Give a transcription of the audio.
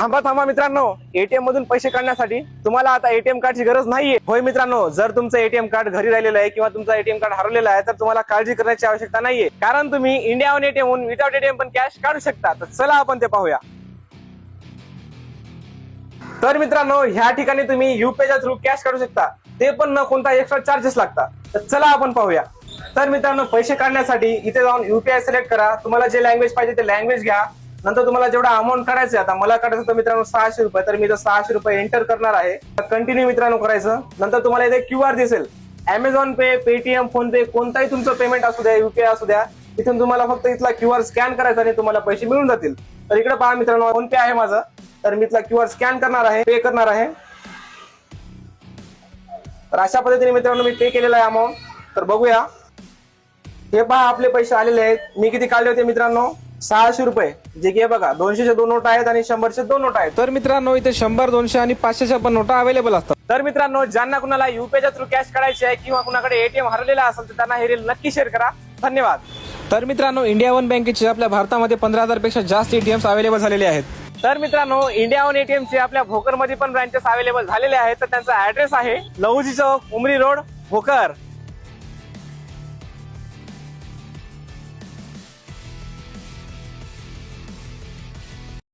थांबा मित्रांनो, एटीएम मधून पैसे काढण्यासाठी तुम्हाला आता एटीएम कार्डची गरज नाहीये. होय मित्रांनो, जर तुमचं एटीएम कार्ड घरी राहिलेलं आहे किंवा तुमचं एटीएम कार्ड हरवलेलं आहे तर तुम्हाला काळजी करण्याची आवश्यकता नाहीये, कारण तुम्ही इंडिया वन एटीएम वरून विदाउट एटीएम पण कॅश काढू शकता. तर चला आपण ते पाहूया. तर मित्रांनो, ह्या ठिकाणी तुम्ही युपीआयच्या थ्रू कॅश काढू शकता, ते पण न कोणता एक्स्ट्रा चार्जेस लागतात. तर चला आपण पाहूया. तर मित्रांनो, पैसे काढण्यासाठी इथे जाऊन युपीआय सिलेक्ट करा. तुम्हाला जे लँग्वेज पाहिजे ते लँग्वेज घ्या. नंतर तुम्हाला जेवढा अमाऊंट काढायचं आहे, आता मला काढायचं होतं मित्रांनो 600 रुपये, तर मी तर 600 रुपये एंटर करणार आहे. कंटिन्यू मित्रांनो करायचं. नंतर तुम्हाला इथे क्यूआर दिसेल. अमेझॉन पे, पेटीएम, फोन पे, कोणताही तुमचं पेमेंट असू द्या, युपीआय असू द्या, इथून तुम्हाला फक्त इथला क्यूआर स्कॅन करायचा आणि तुम्हाला पैसे मिळून जातील. तर इकडे पहा मित्रांनो, फोन पे आहे माझं, तर मी इथला क्यूआर स्कॅन करणार आहे, पे करणार आहे. तर अशा पद्धतीने मित्रांनो मी पे केलेला आहे अमाऊंट. तर बघूया, हे पहा आपले पैसे आलेले आहेत. मी किती काढले होते मित्रांनो? 600 रुपये, जे की बघा 200चे 2 नोट आहेत आणि 100चे 2 नोट आहेत. तर मित्रांनो, इथे 100, 200 आणि 500च्या पण नोटा अवेलेबल असतात. तर मित्रांनो, ज्यांना कुणाला युपीआयच्या थ्रू कॅश काढायची आहे किंवा कुणाकडे एटीएम हरलेला असेल तर त्यांना हे रील नक्की शेअर करा. धन्यवाद. तर मित्रांनो, इंडिया वन बँकेचे आपल्या भारतामध्ये 15,000 पेक्षा जास्त एटीएम्स अवेलेबल झालेले आहेत. तर मित्रांनो, इंडिया वन एटीएम चे आपल्या भोकरमध्ये पण ब्रांचेस अवेलेबल झालेले आहेत. तर त्यांचा ऍड्रेस आहे लहुजी चौक, उमरी रोड, भोकर.